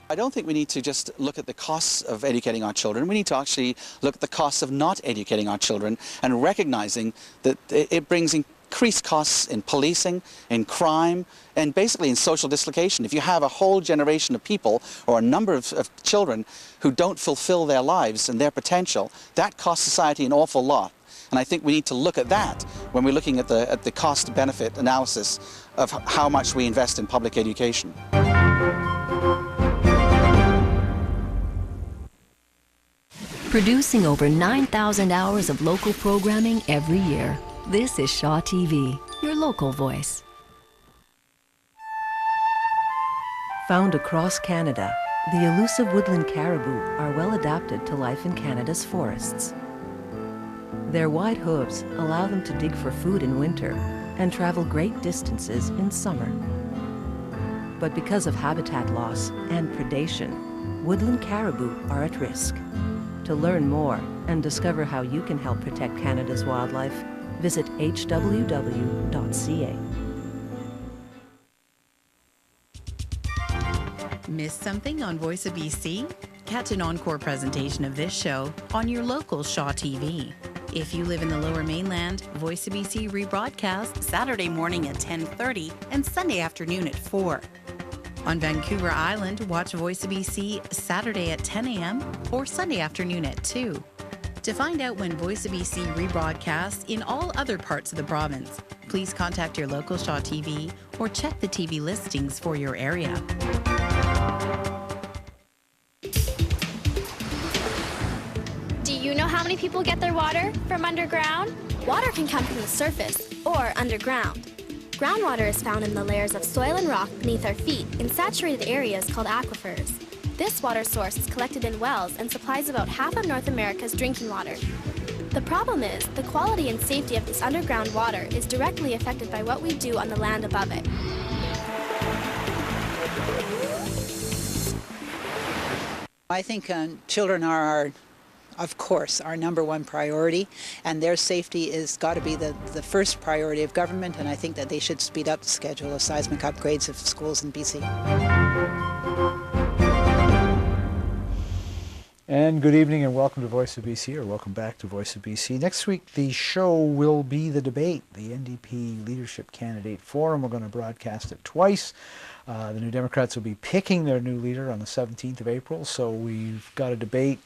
I don't think we need to just look at the costs of educating our children. We need to actually look at the costs of not educating our children and recognizing that it brings increased costs in policing, in crime, and basically in social dislocation. If you have a whole generation of people or a number of children who don't fulfill their lives and their potential, that costs society an awful lot. And I think we need to look at that when we're looking at the cost-benefit analysis of how much we invest in public education. Producing over 9,000 hours of local programming every year. This is Shaw TV, your local voice. Found across Canada, the elusive woodland caribou are well adapted to life in Canada's forests. Their wide hooves allow them to dig for food in winter and travel great distances in summer. But because of habitat loss and predation, woodland caribou are at risk. To learn more and discover how you can help protect Canada's wildlife, visit hww.ca. Missed something on Voice of BC? Catch an encore presentation of this show on your local Shaw TV. If you live in the Lower Mainland, Voice of BC rebroadcasts Saturday morning at 10:30 and Sunday afternoon at 4. On Vancouver Island, watch Voice of BC Saturday at 10 a.m. or Sunday afternoon at 2. To find out when Voice of BC rebroadcasts in all other parts of the province, please contact your local Shaw TV or check the TV listings for your area. Do you know how many people get their water from underground? Water can come from the surface or underground. Groundwater is found in the layers of soil and rock beneath our feet in saturated areas called aquifers. This water source is collected in wells and supplies about half of North America's drinking water. The problem is, the quality and safety of this underground water is directly affected by what we do on the land above it. I think children are of course, our #1 priority, and their safety is got to be the first priority of government, and I think that they should speed up the schedule of seismic upgrades of schools in BC. And good evening and welcome to Voice of BC, or welcome back to Voice of BC. Next week the show will be the debate, the NDP Leadership Candidate Forum. We're going to broadcast it twice. The New Democrats will be picking their new leader on the 17th of April, so we've got a debate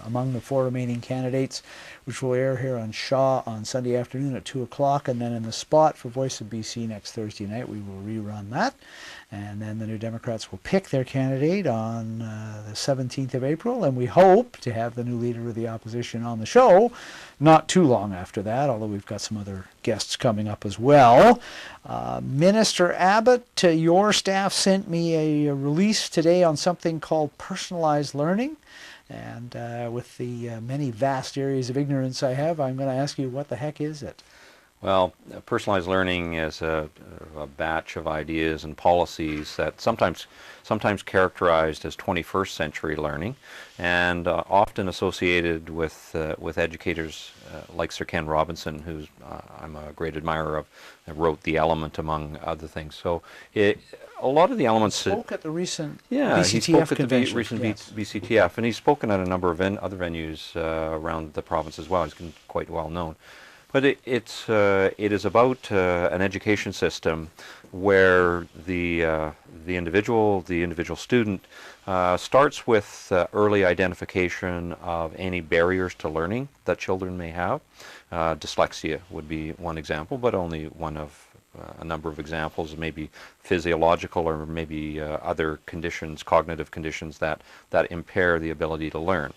among the 4 remaining candidates, which will air here on Shaw on Sunday afternoon at 2 o'clock, and then in the spot for Voice of BC next Thursday night, we will rerun that. And then the New Democrats will pick their candidate on the 17th of April, and we hope to have the new leader of the opposition on the show not too long after that, although we've got some other guests coming up as well. Minister Abbott, your staff sent me a release today on something called personalized learning. And with the many vast areas of ignorance I have, I'm going to ask you, what the heck is it? Well, personalized learning is a batch of ideas and policies that sometimes characterized as 21st century learning, and often associated with educators like Sir Ken Robinson, who's I'm a great admirer of, that wrote The Element, among other things. So a lot of the elements... He spoke at the recent BCTF he spoke at convention. the recent Yes. BCTF, and he's spoken at a number of other venues around the province as well. He's quite well known. But it is about an education system where the individual student starts with early identification of any barriers to learning that children may have. Dyslexia would be one example, but only one of a number of examples, maybe physiological or maybe other conditions, cognitive conditions that impair the ability to learn.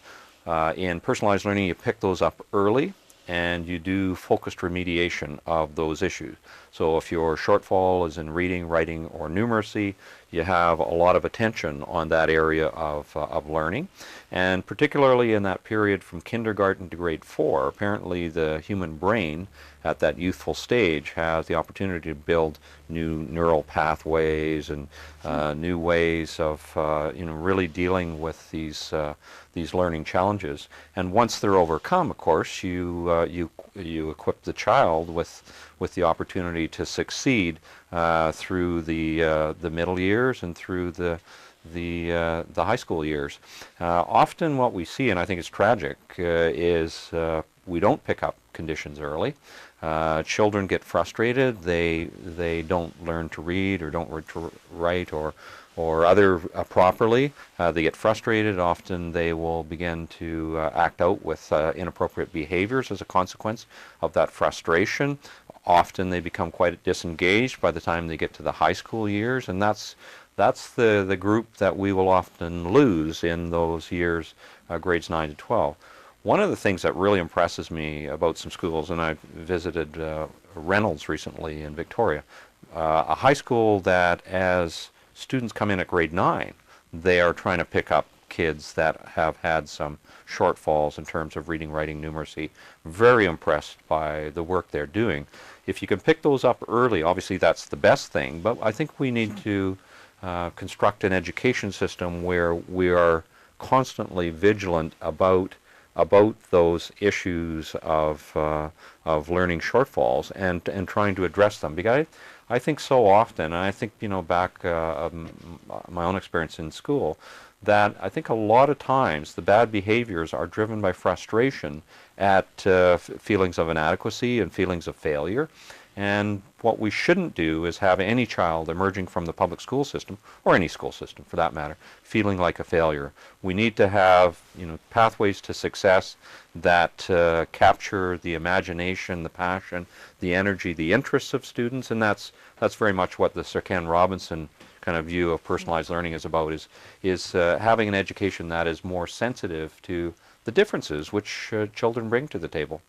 In personalized learning, you pick those up early, and you do focused remediation of those issues. So if your shortfall is in reading, writing, or numeracy, you have a lot of attention on that area of learning. And particularly in that period from kindergarten to grade 4, apparently the human brain at that youthful stage has the opportunity to build new neural pathways and new ways of really dealing with these learning challenges. And once they're overcome, of course, you equip the child with the opportunity to succeed through the middle years and through the high school years. Often what we see, and I think it's tragic, is we don't pick up conditions early. Children get frustrated. They don't learn to read or don't learn to write or other properly. They get frustrated. Often they will begin to act out with inappropriate behaviors as a consequence of that frustration. Often they become quite disengaged by the time they get to the high school years, and that's the group that we will often lose in those years, grades 9 to 12. One of the things that really impresses me about some schools, and I've visited Reynolds recently in Victoria, a high school that as students come in at grade 9, they are trying to pick up kids that have had some shortfalls in terms of reading, writing, numeracy. Very impressed by the work they're doing. If you can pick those up early, obviously that's the best thing, but I think we need to construct an education system where we are constantly vigilant about those issues of learning shortfalls and trying to address them. Because I think so often, and I think, back my own experience in school, that I think a lot of times the bad behaviors are driven by frustration at feelings of inadequacy and feelings of failure. And what we shouldn't do is have any child emerging from the public school system, or any school system for that matter, feeling like a failure. We need to have pathways to success that capture the imagination, the passion, the energy, the interests of students, and that's very much what the Sir Ken Robinson kind of view of personalized learning is about, is having an education that is more sensitive to the differences which children bring to the table.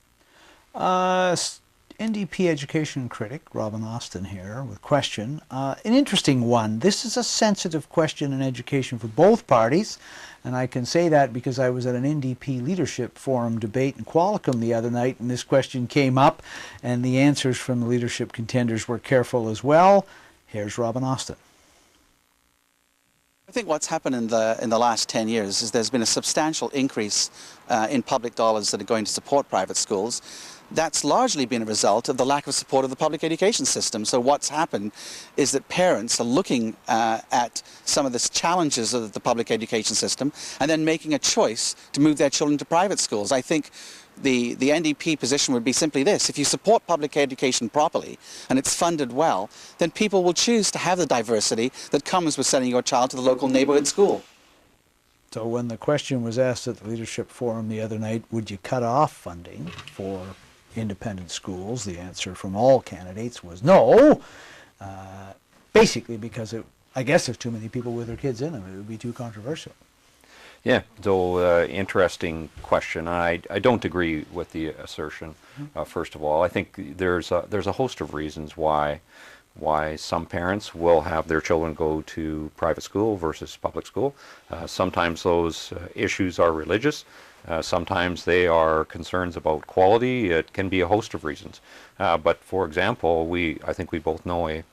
NDP education critic Robin Austin here with a question. An interesting one. This is a sensitive question in education for both parties, and I can say that because I was at an NDP leadership forum debate in Qualicum the other night, and this question came up, and the answers from the leadership contenders were careful as well. Here's Robin Austin. I think what's happened in the last 10 years is there's been a substantial increase in public dollars that are going to support private schools. That's largely been a result of the lack of support of the public education system. So what's happened is that parents are looking at some of the challenges of the public education system and then making a choice to move their children to private schools. I think the NDP position would be simply this: if you support public education properly and it's funded well, then people will choose to have the diversity that comes with sending your child to the local neighborhood school. So when the question was asked at the leadership forum the other night, would you cut off funding for independent schools, the answer from all candidates was no, basically because I guess there's too many people with their kids in them. It would be too controversial. Yeah, so interesting question. I don't agree with the assertion. First of all, I think there's a host of reasons why some parents will have their children go to private school versus public school. Sometimes those issues are religious. Sometimes they are concerns about quality. It can be a host of reasons. But for example, I think we both know a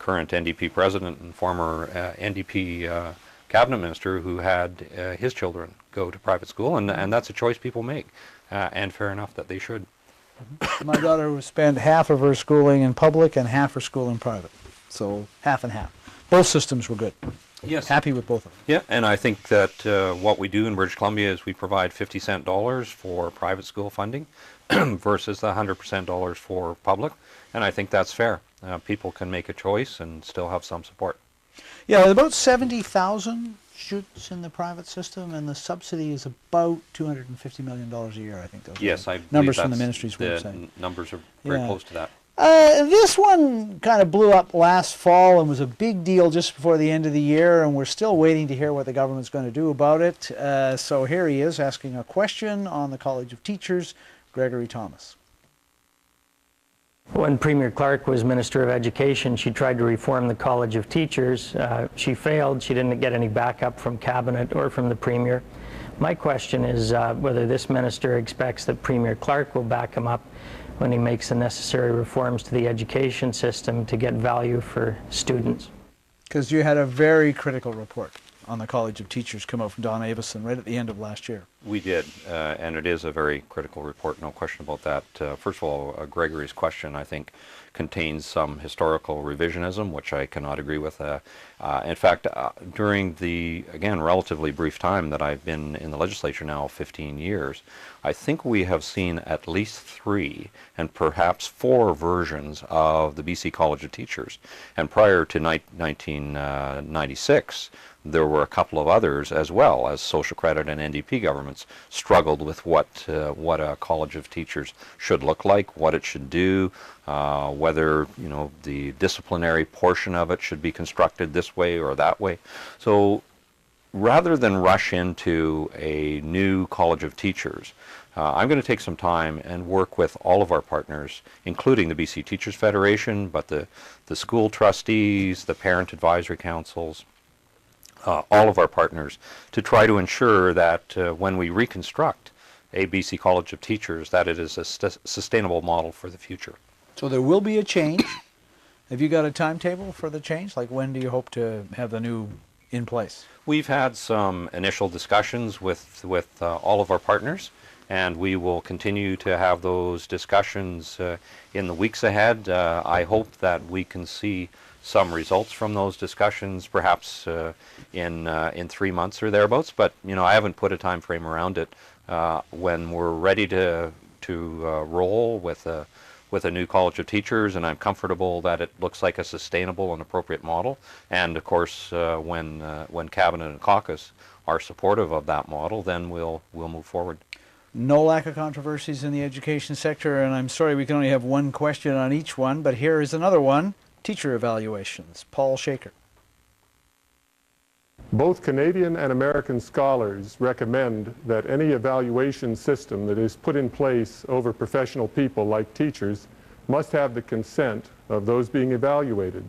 current NDP president and former NDP cabinet minister who had his children go to private school, and that's a choice people make, and fair enough that they should. My daughter would spend half of her schooling in public and half her school in private, so half and half. Both systems were good. Yes. Happy with both of them. Yeah, and I think that what we do in British Columbia is we provide 50-cent dollars for private school funding versus the 100% dollars for public, and I think that's fair. People can make a choice and still have some support. Yeah, about 70,000 students in the private system, and the subsidy is about $250 million a year, I think. Those yes, I numbers from the ministry's website. Numbers are very close to that. This one kind of blew up last fall and was a big deal just before the end of the year, and we're still waiting to hear what the government's going to do about it. So here he is asking a question on the College of Teachers, Gregory Thomas. When Premier Clark was Minister of Education, she tried to reform the College of Teachers. She failed. She didn't get any backup from Cabinet or from the Premier. My question is whether this minister expects that Premier Clark will back him up when he makes the necessary reforms to the education system to get value for students. Because you had a very critical report on the College of Teachers come out from Don Avison right at the end of last year. We did, and it is a very critical report, no question about that. First of all, Gregory's question, I think, contains some historical revisionism, which I cannot agree with. In fact, during the, again, relatively brief time that I've been in the legislature now, 15 years, I think we have seen at least 3 and perhaps 4 versions of the BC College of Teachers. And prior to 1996, there were a couple of others as well, as social credit and NDP governments struggled with what a College of Teachers should look like, what it should do, whether the disciplinary portion of it should be constructed this way or that way. So rather than rush into a new College of Teachers, I'm going to take some time and work with all of our partners, including the BC Teachers Federation, but the school trustees, the parent advisory councils, all of our partners, to try to ensure that when we reconstruct a BC College of Teachers, that it is a sustainable model for the future. So there will be a change. Have you got a timetable for the change? Like, when do you hope to have the new in place? We've had some initial discussions with all of our partners, and we will continue to have those discussions in the weeks ahead. I hope that we can see some results from those discussions, perhaps in 3 months or thereabouts. But I haven't put a time frame around it. When we're ready to roll with a new College of Teachers, and I'm comfortable that it looks like a sustainable and appropriate model, and of course when Cabinet and Caucus are supportive of that model, then we'll move forward. No lack of controversies in the education sector, and I'm sorry we can only have one question on each one, but here is another one. Teacher evaluations. Paul Shaker. Both Canadian and American scholars recommend that any evaluation system that is put in place over professional people like teachers must have the consent of those being evaluated.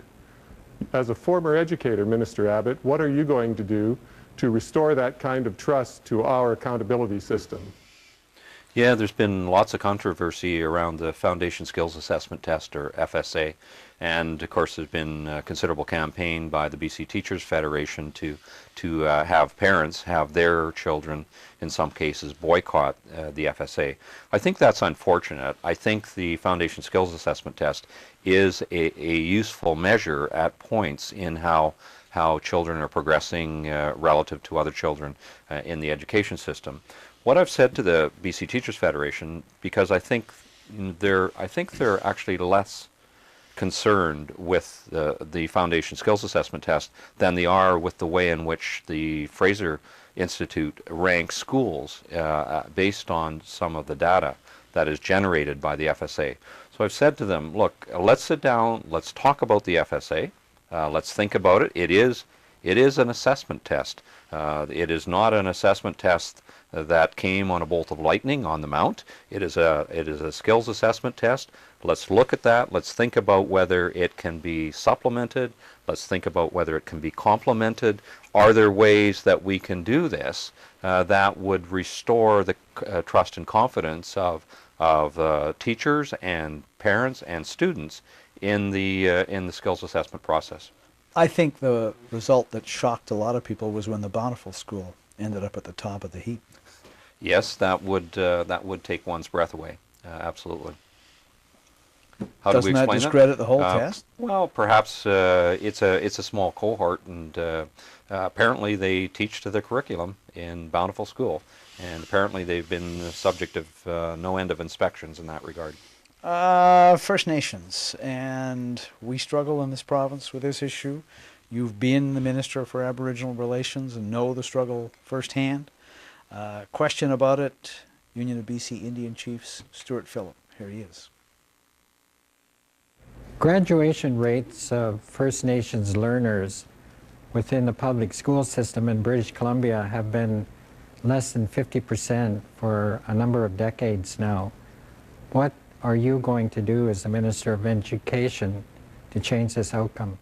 As a former educator, Minister Abbott, what are you going to do to restore that kind of trust to our accountability system? Yeah, there's been lots of controversy around the Foundation Skills Assessment Test, or FSA, and of course there's been a considerable campaign by the BC Teachers Federation to have parents have their children, in some cases, boycott the FSA. I think that's unfortunate. I think the Foundation Skills Assessment Test is a useful measure at points in how children are progressing relative to other children in the education system. What I've said to the BC Teachers Federation, because I think they're actually less concerned with the Foundation Skills Assessment Test than they are with the way in which the Fraser Institute ranks schools based on some of the data that is generated by the FSA. So I've said to them, look, let's sit down, let's talk about the FSA, let's think about it. It is an assessment test. It is not an assessment test that came on a bolt of lightning on the mount. It is a skills assessment test. Let's look at that. Let's think about whether it can be supplemented. Let's think about whether it can be complemented. Are there ways that we can do this that would restore the trust and confidence of teachers and parents and students in the skills assessment process? I think the result that shocked a lot of people was when the Bountiful School ended up at the top of the heap. Yes, that would take one's breath away. Absolutely. How Doesn't do we explain that discredit the whole test? Well, perhaps it's a small cohort, and apparently they teach to the curriculum in Bountiful School, and apparently they've been the subject of no end of inspections in that regard. First Nations, and we struggle in this province with this issue. You've been the Minister for Aboriginal Relations and know the struggle firsthand. Question about it, Union of BC Indian Chiefs, Stuart Phillip. Here he is. Graduation rates of First Nations learners within the public school system in British Columbia have been less than 50% for a number of decades now. What are you going to do as the Minister of Education to change this outcome?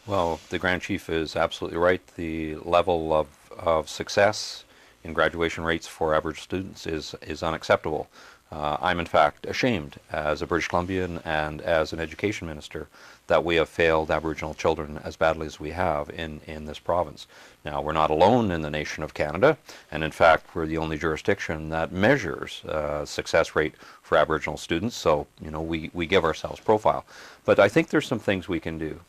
Well, the Grand Chief is absolutely right. The level of success in graduation rates for Aboriginal students is unacceptable. I'm in fact ashamed as a British Columbian and as an education minister that we have failed Aboriginal children as badly as we have in this province. Now, we're not alone in the nation of Canada, and in fact we're the only jurisdiction that measures success rate for Aboriginal students, so we give ourselves profile. But I think there's some things we can do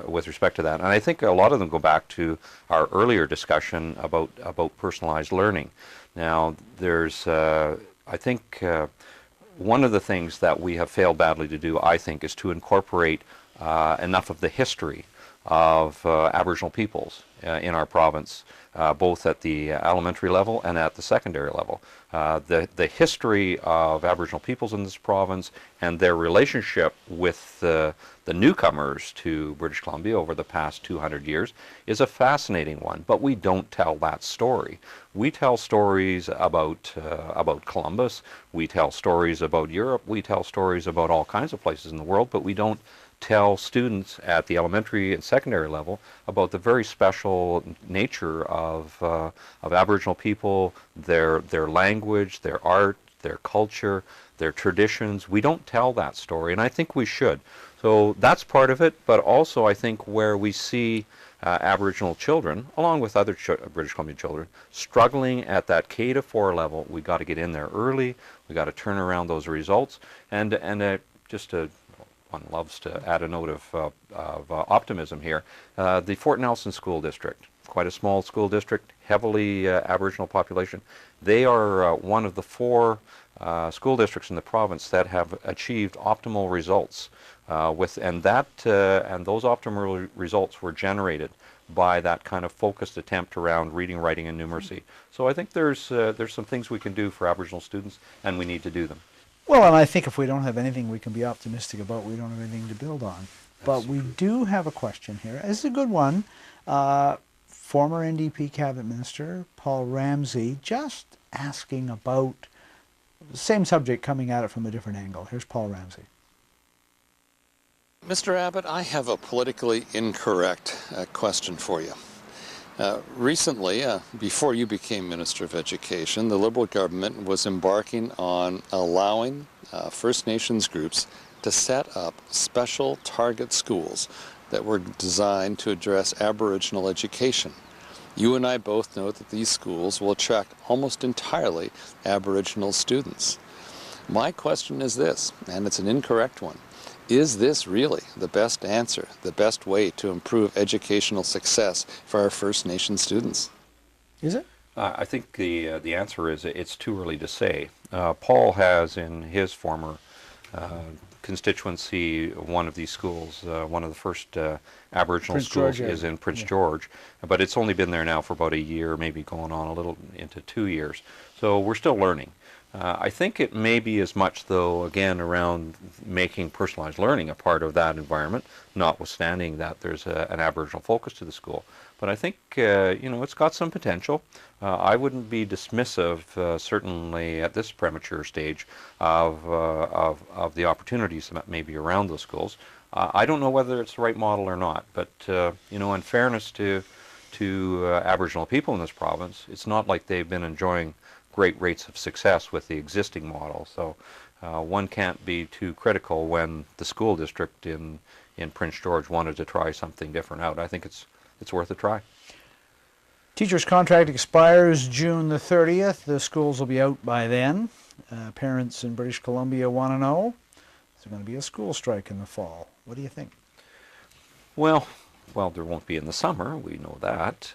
with respect to that, and I think a lot of them go back to our earlier discussion about personalized learning. Now, there's I think one of the things that we have failed badly to do, I think, is to incorporate enough of the history of Aboriginal peoples in our province, both at the elementary level and at the secondary level. The history of Aboriginal peoples in this province and their relationship with the newcomers to British Columbia over the past 200 years is a fascinating one, but we don't tell that story. We tell stories about Columbus, we tell stories about Europe, we tell stories about all kinds of places in the world, but we don't tell students at the elementary and secondary level about the very special nature of Aboriginal people, their language, their art, their culture, their traditions. We don't tell that story, and I think we should. So that's part of it, but also I think where we see Aboriginal children, along with other British Columbia children, struggling at that K-4 level, we got to get in there early, we got to turn around those results, and one loves to add a note of optimism here. The Fort Nelson School District, quite a small school district, heavily Aboriginal population. They are one of the 4 school districts in the province that have achieved optimal results. And those optimal results were generated by that kind of focused attempt around reading, writing, and numeracy. So I think there's some things we can do for Aboriginal students, and we need to do them. Well, and I think if we don't have anything we can be optimistic about, we don't have anything to build on. But we do have a question here. This is a good one. Former NDP Cabinet Minister Paul Ramsey just asking about the same subject, coming at it from a different angle. Here's Paul Ramsey. Mr. Abbott, I have a politically incorrect question for you. Recently, before you became Minister of Education, the Liberal government was embarking on allowing First Nations groups to set up special target schools that were designed to address Aboriginal education. You and I both know that these schools will attract almost entirely Aboriginal students. My question is this, and it's an incorrect one. Is this really the best answer, the best way to improve educational success for our First Nation students? Is it? I think the answer is it's too early to say. Paul has in his former constituency one of these schools, one of the first Aboriginal Prince schools George, is in Prince George, but it's only been there now for about a year, maybe going on a little into 2 years. So we're still learning. I think it may be as much, though, again, around making personalized learning a part of that environment, notwithstanding that there's an Aboriginal focus to the school. But I think, it's got some potential. I wouldn't be dismissive, certainly at this premature stage, of the opportunities that may be around those schools. I don't know whether it's the right model or not, but, in fairness to Aboriginal people in this province, it's not like they've been enjoying great rates of success with the existing model. So one can't be too critical when the school district in Prince George wanted to try something different out. I think it's worth a try. Teacher's contract expires June the 30th. The schools will be out by then. Parents in British Columbia want to know, is there going to be a school strike in the fall? What do you think? Well, there won't be in the summer. We know that.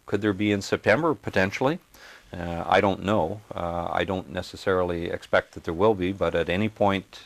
Could there be in September? Potentially. I don't know. I don't necessarily expect that there will be, but at any point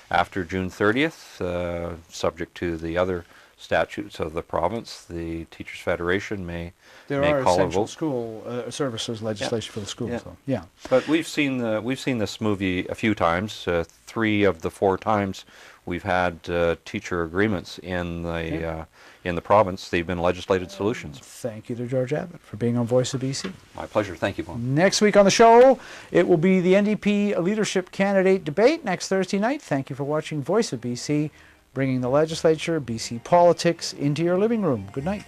after June 30th, subject to the other statutes of the province, the Teachers Federation may call a vote. There are essential school services legislation for the schools, though. Yeah. But we've seen this movie a few times. 3 of the 4 times we've had teacher agreements in the province. They've been legislated solutions. Thank you to George Abbott for being on Voice of BC. My pleasure. Thank you, Vaughn. Next week on the show, it will be the NDP leadership candidate debate next Thursday night. Thank you for watching Voice of BC, bringing the legislature, BC politics into your living room. Good night.